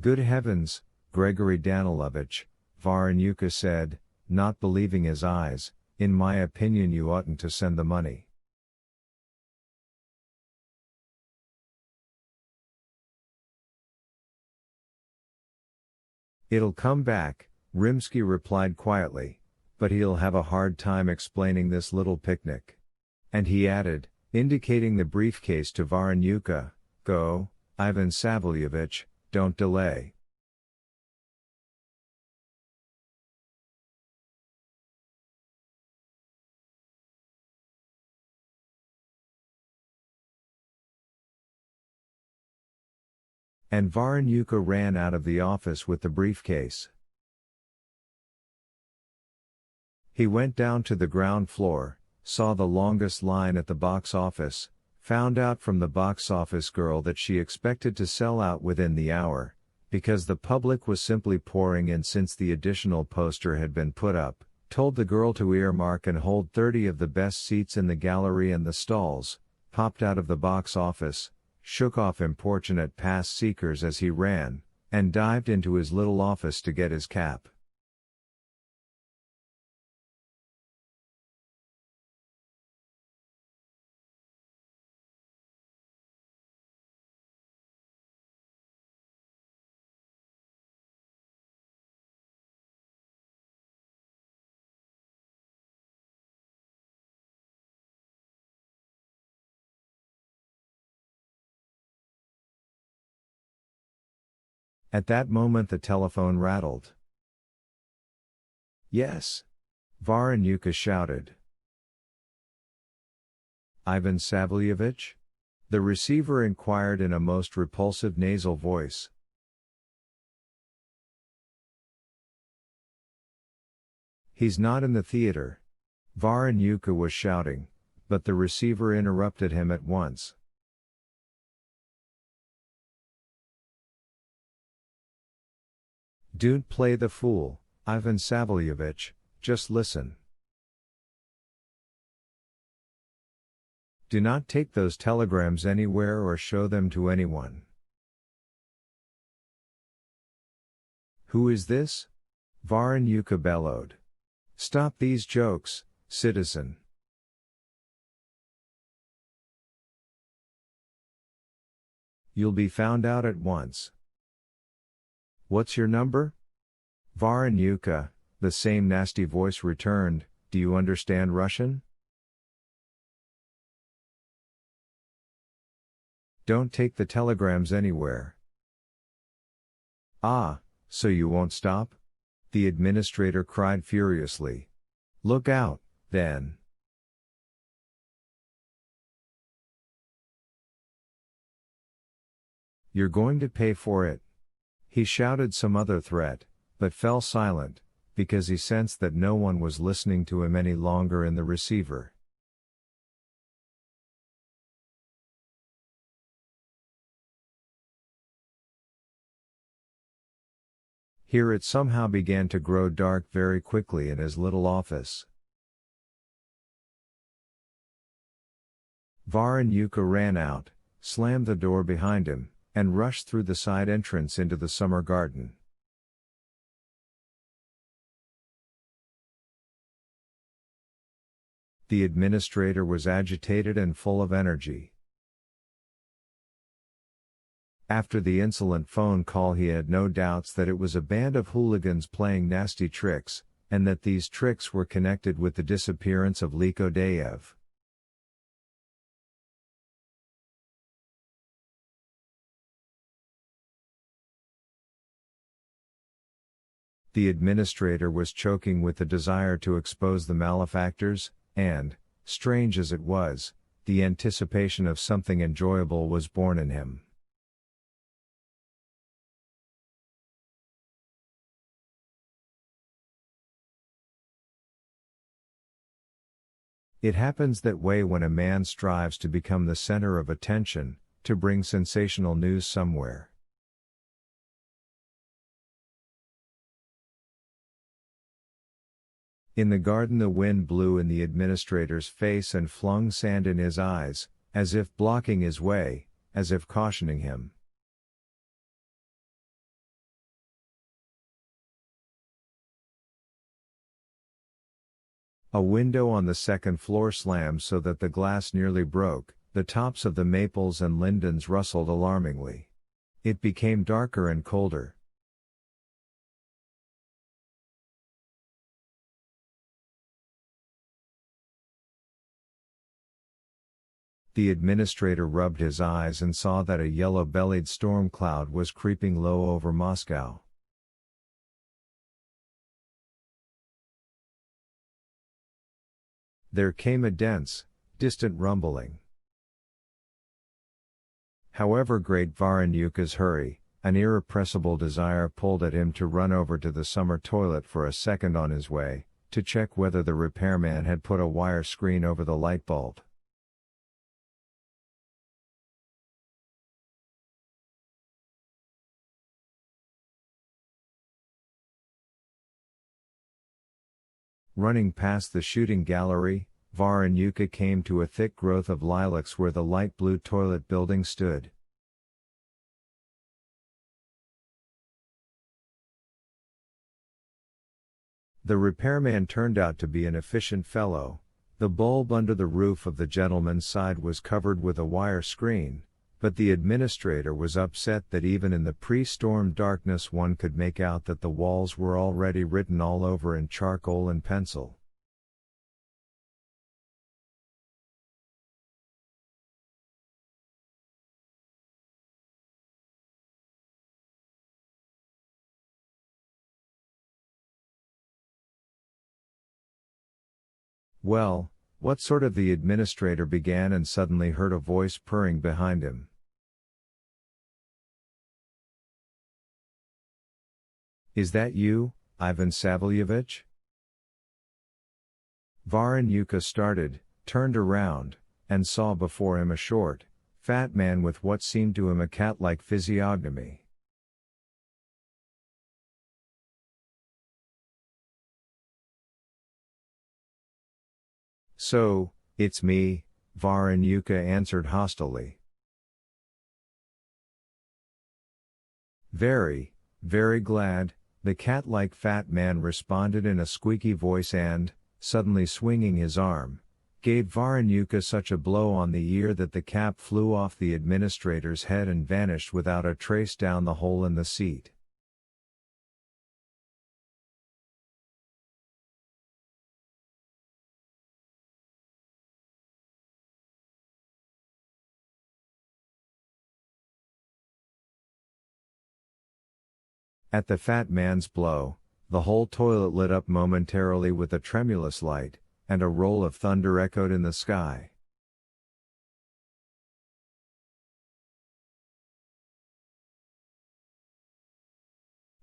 Good heavens, Gregory Danilovich, Varanyuka said, not believing his eyes, in my opinion you oughtn't to send the money. It'll come back, Rimsky replied quietly, but he'll have a hard time explaining this little picnic. And he added, indicating the briefcase to Varanyuka, go, Ivan Savlyevich, don't delay. And Varanyuka ran out of the office with the briefcase. He went down to the ground floor, saw the longest line at the box office, found out from the box office girl that she expected to sell out within the hour, because the public was simply pouring in since the additional poster had been put up, told the girl to earmark and hold 30 of the best seats in the gallery and the stalls, popped out of the box office, shook off importunate pass seekers as he ran, and dived into his little office to get his cap. At that moment the telephone rattled. Yes. Varanyuka shouted. Ivan Savlyevich? The receiver inquired in a most repulsive nasal voice. He's not in the theater. Varanyuka was shouting, but the receiver interrupted him at once. Don't play the fool, Ivan Savlyevich, just listen. Do not take those telegrams anywhere or show them to anyone. Who is this? Varanyuka bellowed. Stop these jokes, citizen. You'll be found out at once. What's your number? Varanyuka, the same nasty voice returned, do you understand Russian? Don't take the telegrams anywhere. Ah, so you won't stop? The administrator cried furiously. Look out, then. You're going to pay for it. He shouted some other threat, but fell silent, because he sensed that no one was listening to him any longer in the receiver. Here it somehow began to grow dark very quickly in his little office. Varanyuka ran out, slammed the door behind him, and rushed through the side entrance into the summer garden. The administrator was agitated and full of energy. After the insolent phone call he had no doubts that it was a band of hooligans playing nasty tricks, and that these tricks were connected with the disappearance of Likodayev. The administrator was choking with the desire to expose the malefactors, and, strange as it was, the anticipation of something enjoyable was born in him. It happens that way when a man strives to become the center of attention, to bring sensational news somewhere. In the garden the wind blew in the administrator's face and flung sand in his eyes, as if blocking his way, as if cautioning him. A window on the second floor slammed so that the glass nearly broke, the tops of the maples and lindens rustled alarmingly. It became darker and colder. The administrator rubbed his eyes and saw that a yellow-bellied storm cloud was creeping low over Moscow. There came a dense, distant rumbling. However great Varanyuka's hurry, an irrepressible desire pulled at him to run over to the summer toilet for a second on his way, to check whether the repairman had put a wire screen over the light bulb. Running past the shooting gallery, Varanyuka came to a thick growth of lilacs where the light blue toilet building stood. The repairman turned out to be an efficient fellow. The bulb under the roof of the gentleman's side was covered with a wire screen, but the administrator was upset that even in the pre-storm darkness one could make out that the walls were already written all over in charcoal and pencil. Well, what sort of, the administrator began and suddenly heard a voice purring behind him. Is that you, Ivan Savelyevich? Varanyuka started, turned around, and saw before him a short, fat man with what seemed to him a cat-like physiognomy. So, it's me, Varanyuka answered hostilely. Very, very glad, the cat-like fat man responded in a squeaky voice and, suddenly swinging his arm, gave Varanyuka such a blow on the ear that the cap flew off the administrator's head and vanished without a trace down the hole in the seat. At the fat man's blow, the whole toilet lit up momentarily with a tremulous light, and a roll of thunder echoed in the sky.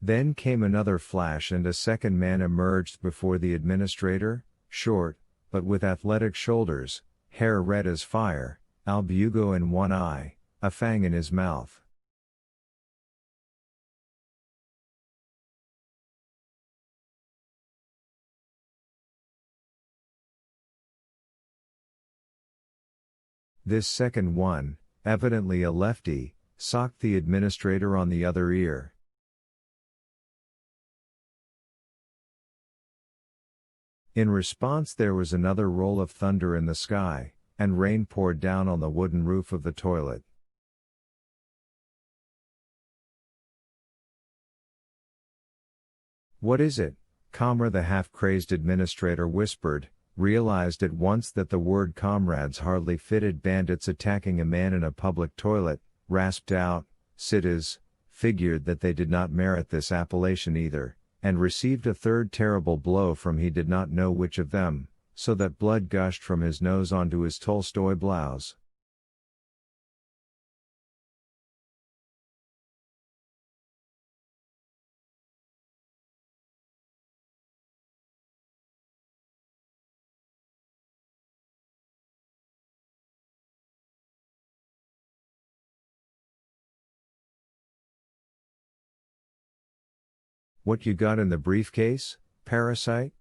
Then came another flash and a second man emerged before the administrator, short, but with athletic shoulders, hair red as fire, albugo in one eye, a fang in his mouth. This second one, evidently a lefty, socked the administrator on the other ear. In response there was another roll of thunder in the sky, and rain poured down on the wooden roof of the toilet. What is it, comrade? The half-crazed administrator whispered, realized at once that the word comrades hardly fitted bandits attacking a man in a public toilet, rasped out, cities, figured that they did not merit this appellation either, and received a third terrible blow from he did not know which of them, so that blood gushed from his nose onto his Tolstoy blouse. What you got in the briefcase, parasite?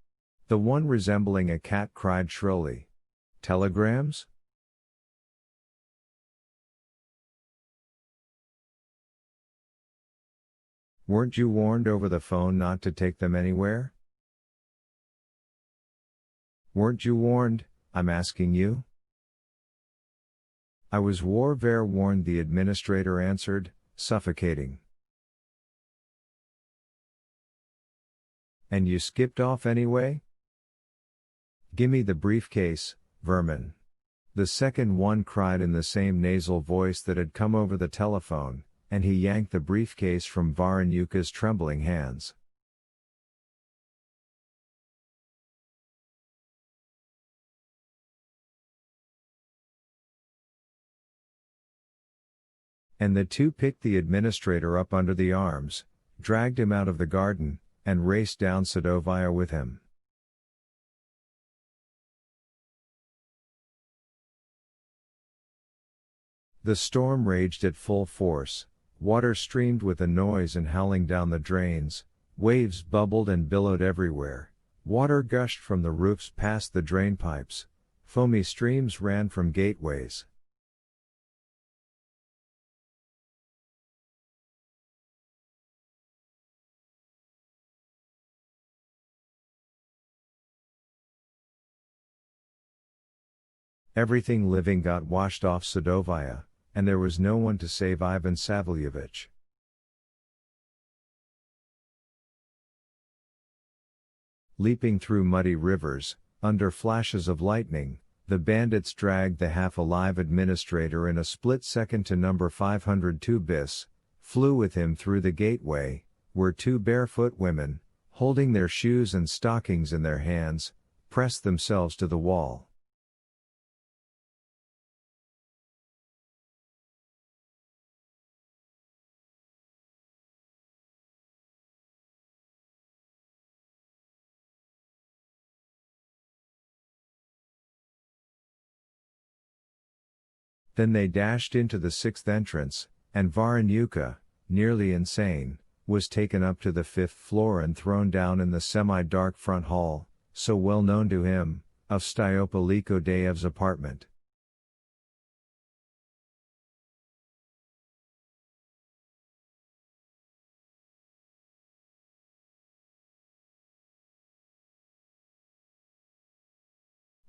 The one resembling a cat cried shrilly. Telegrams? Weren't you warned over the phone not to take them anywhere? Weren't you warned, I'm asking you? I was warned, the administrator answered, suffocating. And you skipped off anyway? Gimme the briefcase, vermin. The second one cried in the same nasal voice that had come over the telephone, and he yanked the briefcase from Varanyuka's trembling hands. And the two picked the administrator up under the arms, dragged him out of the garden, and raced down Sadovaya with him. The storm raged at full force, water streamed with a noise and howling down the drains, waves bubbled and billowed everywhere, water gushed from the roofs past the drain pipes, foamy streams ran from gateways. Everything living got washed off Sadovaya, and there was no one to save Ivan Savlyevich. Leaping through muddy rivers, under flashes of lightning, the bandits dragged the half-alive administrator in a split second to number 502 bis, flew with him through the gateway, where two barefoot women, holding their shoes and stockings in their hands, pressed themselves to the wall. Then they dashed into the sixth entrance, and Varanyuka, nearly insane, was taken up to the fifth floor and thrown down in the semi-dark front hall, so well known to him, of Styopaliko Dayev's apartment.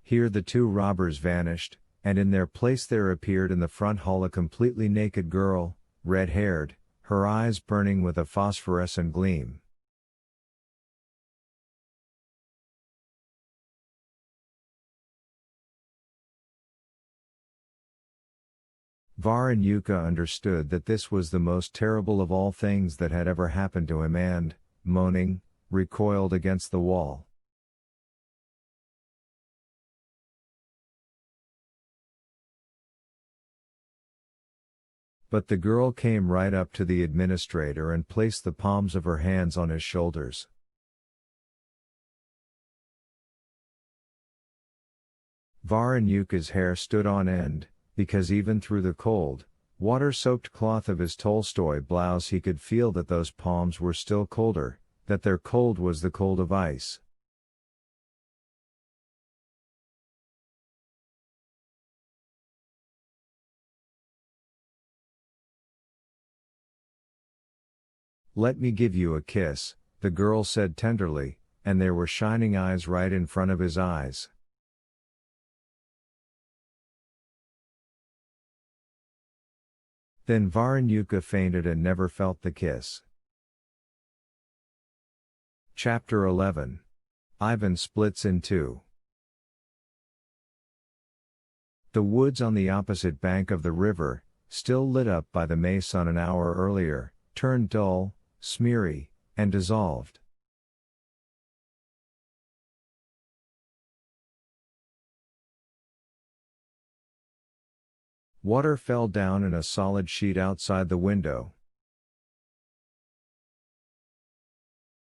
Here the two robbers vanished, and in their place there appeared in the front hall a completely naked girl, red-haired, her eyes burning with a phosphorescent gleam. Varanyuka understood that this was the most terrible of all things that had ever happened to him and, moaning, recoiled against the wall. But the girl came right up to the administrator and placed the palms of her hands on his shoulders. Varanyuka's hair stood on end, because even through the cold, water-soaked cloth of his Tolstoy blouse he could feel that those palms were still colder, that their cold was the cold of ice. "Let me give you a kiss," the girl said tenderly, and there were shining eyes right in front of his eyes. Then Varanyuka fainted and never felt the kiss. Chapter 11. Ivan splits in two. The woods on the opposite bank of the river, still lit up by the May sun an hour earlier, turned dull, smeary, and dissolved. Water fell down in a solid sheet outside the window,